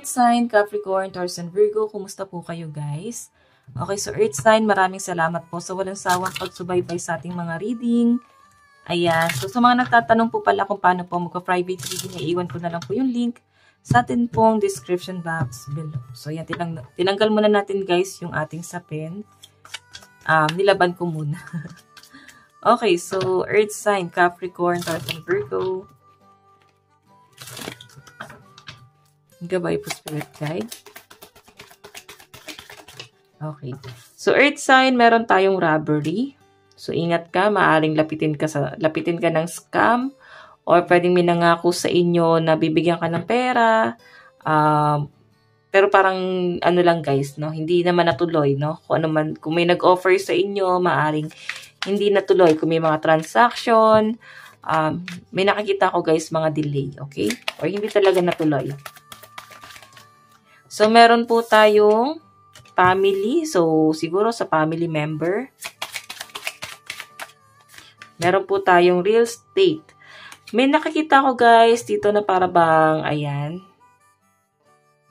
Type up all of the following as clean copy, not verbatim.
Earth sign, Capricorn, Taurus, and Virgo, kumusta po kayo guys? Okay, so Earth sign, maraming salamat po sa walang sawang pagsubaybay sa ating mga reading. Ayan, so sa mga nagtatanong po pala kung paano po magka-private reading, iiwan ko na lang po yung link sa atin pong description box below. So yan, tinanggal muna natin guys yung ating sapin. Nilaban ko muna. Okay, so Earth sign, Capricorn, Taurus, and Virgo. Gabay po spirit guide. Okay. So earth sign, meron tayong robbery. So ingat ka, maaring lapitin ka ng scam or pwedeng minangako sa inyo na bibigyan ka ng pera. Pero parang ano lang guys, no? Hindi naman natuloy, no? Kung may nag-offer sa inyo, maaring hindi natuloy. Kung may mga transaction, may nakikita ko guys mga delay, okay? Or hindi talaga natuloy. So, meron po tayong family. So, siguro sa family member. Meron po tayong real estate. May nakikita ko guys dito na para bang, ayan,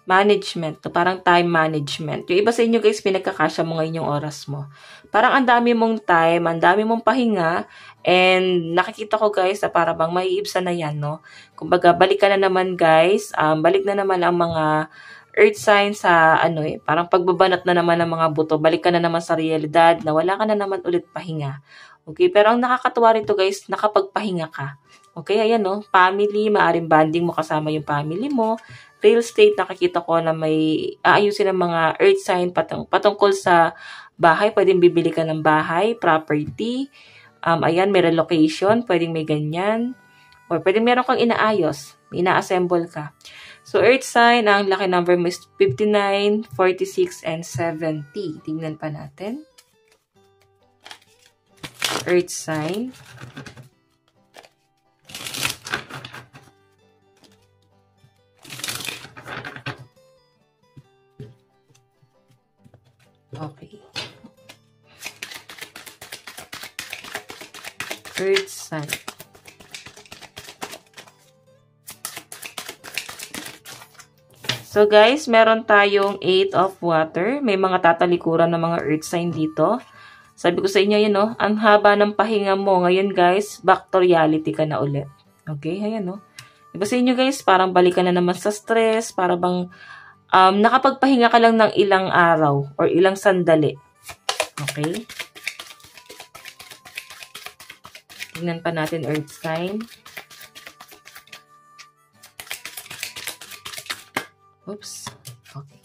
management. Parang time management. Yung iba sa inyo guys, pinagkakasya mo ngayon yung oras mo. Parang ang dami mong time, ang dami mong pahinga. And nakikita ko guys na para bang maiibsa na yan, no? Kumbaga, balik ka na naman guys. Balik na naman ang mga earth sign sa parang pagbabanat na naman ng mga buto. Balik ka na naman sa realidad na wala ka na naman ulit pahinga. Okay, pero ang nakakatuwa rito guys, nakapagpahinga ka. Okay, ayan no, family, maaring bonding mo kasama yung family mo. Real estate, nakikita ko na may aayusin ng mga earth sign patungkol sa bahay. Pwedeng bibili ka ng bahay, property. Ayan, may relocation, pwedeng may ganyan. Or pwedeng meron kang inaayos, ina-assemble ka. So, earth sign, ang lucky number mo is 59, 46, and 70. Tingnan pa natin. Earth sign. Okay. Earth sign. So guys, meron tayong 8 of water. May mga tatalikuran ng mga earth sign dito. Sabi ko sa inyo yun, no? Ang haba ng pahinga mo. Ngayon guys, back to reality ka na ulit. Okay, ayan, no? Diba sa inyo guys, parang balik ka na naman sa stress. Para bang nakapagpahinga ka lang ng ilang araw or ilang sandali. Okay? Tingnan pa natin earth sign. Oops. Okay.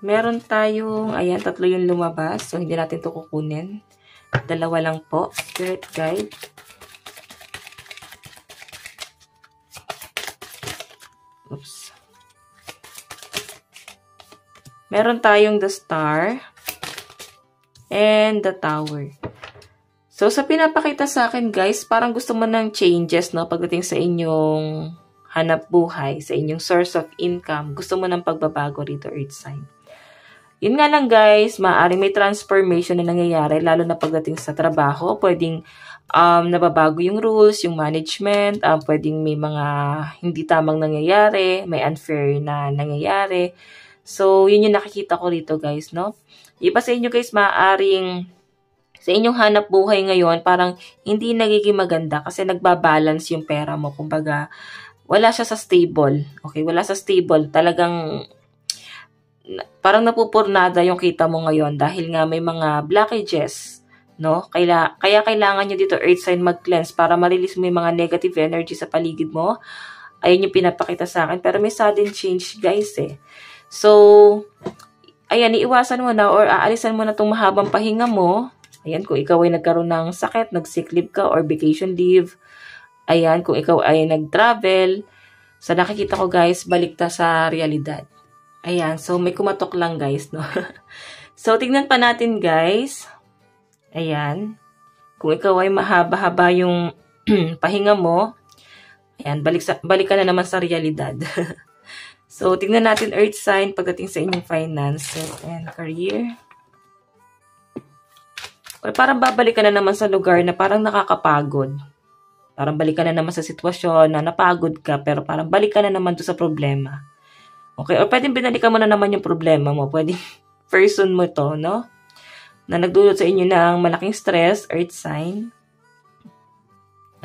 Meron tayong, ayan, 3 yung lumabas. So, hindi natin ito kukunin. 2 lang po. Spirit guide. Oops. Meron tayong the star and the tower. So, sa pinapakita sa akin, guys, parang gusto mo ng changes, no? Pagdating sa inyong hanap buhay, sa inyong source of income, gusto mo ng pagbabago rito, earth sign. Yun nga lang guys, maaaring may transformation na nangyayari, lalo na pagdating sa trabaho, pwedeng nababago yung rules, yung management, pwedeng may mga hindi tamang nangyayari, may unfair na nangyayari. So, yun yung nakikita ko rito guys, no? Iba sa inyo guys, maaaring sa inyong hanap buhay ngayon, parang hindi nagiging maganda kasi nagbabalance yung pera mo. Kumbaga, wala siya sa stable. Okay, wala sa stable. Talagang parang napupurnada yung kita mo ngayon dahil nga may mga blockages, no? Kaya kailangan nyo dito earth sign mag-cleanse para ma-release mo yung mga negative energy sa paligid mo. Ayun yung pinapakita sa akin. Pero may sudden change guys eh. So, ayan, iiwasan mo na or aalisan mo na itong mahabang pahinga mo. Ayan, kung ikaw ay nagkaroon ng sakit, nag-sick leave ka or vacation leave. Ayan, kung ikaw ay nag-travel, sa nakikita ko guys, balik ta sa realidad. Ayan, so may kumatok lang guys, no? So, tignan pa natin guys. Ayan, kung ikaw ay mahaba-haba yung pahinga mo, ayan, balik ka na naman sa realidad. So, tignan natin earth sign pagdating sa inyong finances and career. Or parang babalik ka na naman sa lugar na parang nakakapagod. Parang balik ka na naman sa sitwasyon na napagod ka, pero parang balik ka na naman to sa problema. Okay? O pwedeng binalikan mo na naman yung problema mo. Pwedeng person mo to, no? Na nagdulot sa inyo ng malaking stress, earth sign.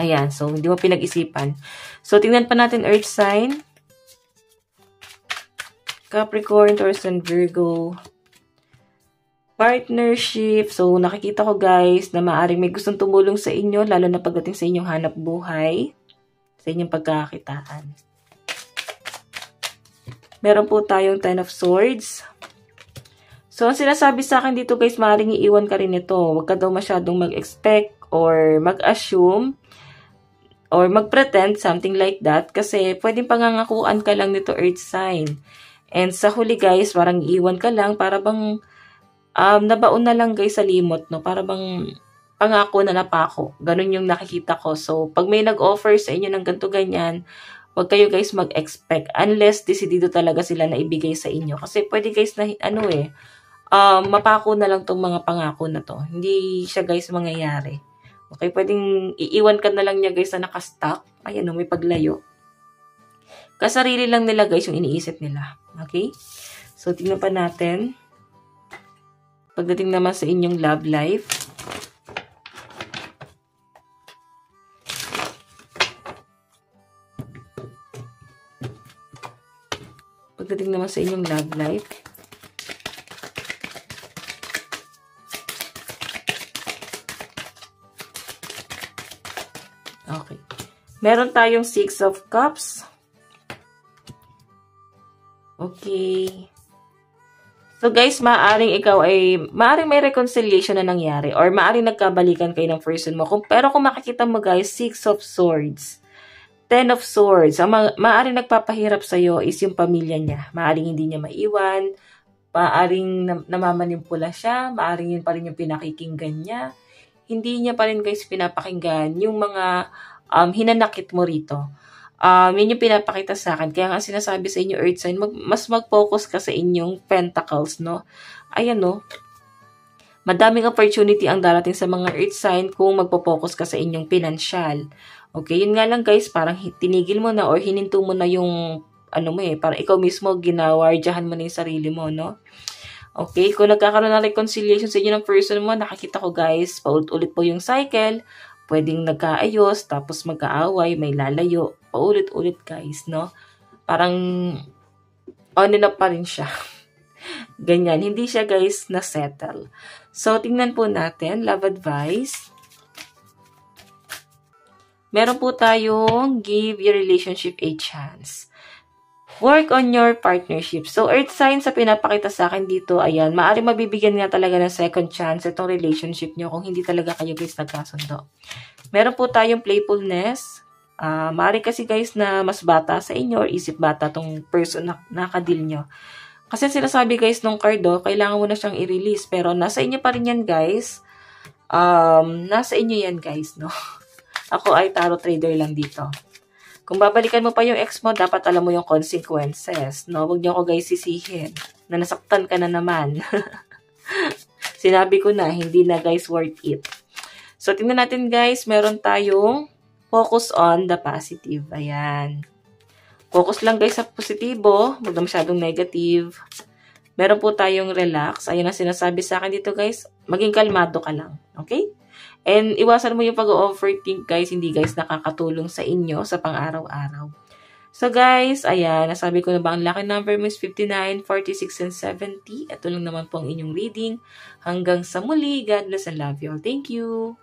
Ayan. So, hindi mo pinag-isipan. So, tingnan pa natin earth sign. Capricorn, Taurus, and Virgo. Partnership. So, nakikita ko guys na maaaring may gustong tumulong sa inyo, lalo na pagdating sa inyong hanap buhay, sa inyong pagkakakitaan. Meron po tayong Ten of Swords. So, ang sinasabi sa akin dito guys, maaaring iiwan ka rin ito. Huwag ka daw masyadong mag-expect or mag-assume or mag-pretend, something like that. Kasi pwedeng pangangakuan ka lang nito earth sign. And sa huli guys, parang iiwan ka lang para bang nabaon na lang guys sa limot, no? Para bang pangako na napako. Ganun yung nakikita ko. So, pag may nag-offer sa inyo ng ganito ganyan, huwag kayo guys mag-expect unless decidido talaga sila na ibigay sa inyo. Kasi pwede guys na mapako na lang tong mga pangako na to. Hindi siya guys mangyayari. Okay, pwedeng iiwan ka na lang niya guys na nakastock. Ayan o, may paglayo. Kasarili lang nila guys yung iniisip nila. Okay? So, tingnan pa natin. Pagdating naman sa inyong love life. Pagdating naman sa inyong love life. Okay. Meron tayong Six of Cups. Okay. So guys, maaaring may reconciliation na nangyari or maaaring nagkabalikan kayo ng person mo. Pero kung makikita mo guys, Six of Swords, Ten of Swords, ang maaaring nagpapahirap sa'yo is yung pamilya niya. Maaaring hindi niya maiwan, maaaring namamanipula siya, maaaring yun pa rin yung pinakikinggan niya. Hindi niya pa rin guys pinapakinggan yung mga hinanakit mo rito. Yun yung pinapakita sa akin. Kaya nga sinasabi sa inyo, Earth Sign, mas mag-focus ka sa inyong Pentacles, no? Ayan, no? Madaming opportunity ang darating sa mga Earth Sign kung magpo-focus ka sa inyong pinansyal. Okay, yun nga lang guys, parang tinigil mo na or hininto mo na yung, parang ikaw mismo ginawardyahan mo na yung sarili mo, no? Okay, kung nagkakaroon ng reconciliation sa inyo ng person mo, nakakita ko guys, paulit-ulit po yung cycle, pwedeng nagkaayos, tapos magkaaway, may lalayo, paulit-ulit guys, no? Parang on and up pa rin siya. Ganyan, hindi siya guys na-settle. So, tingnan po natin, love advice. Meron po tayong give your relationship a chance. Work on your partnership. So, earth sign sa pinapakita sa akin dito, ayan, maaaring mabibigyan nga talaga ng second chance itong relationship nyo kung hindi talaga kayo guys nagkasundo. Meron po tayong playfulness. Maaaring kasi guys na mas bata sa inyo or isip bata tong person na nakadil nyo. Kasi sinasabi guys nung card kailangan mo na siyang i-release. Pero nasa inyo pa rin yan guys. Nasa inyo yan guys, no? Ako ay tarot trader lang dito. Kung babalikan mo pa yung ex mo, dapat alam mo yung consequences, no? Huwag niyo ako guys sisihin na nasaktan ka na naman. Sinabi ko na, hindi na guys worth it. So, tingnan natin guys, meron tayong focus on the positive. Ayan. Focus lang guys sa positibo, huwag na masyadong negative. Meron po tayong relax. Ayan ang sinasabi sa akin dito guys, maging kalmado ka lang. Okay? And iwasan mo yung pag-overthink guys, hindi guys nakakatulong sa inyo sa pang-araw-araw. So guys, ayan, nasabi ko na ba ang lucky number mo is 59, 46, and 70. Ito lang naman po ang inyong reading. Hanggang sa muli, God bless and love you all. Thank you!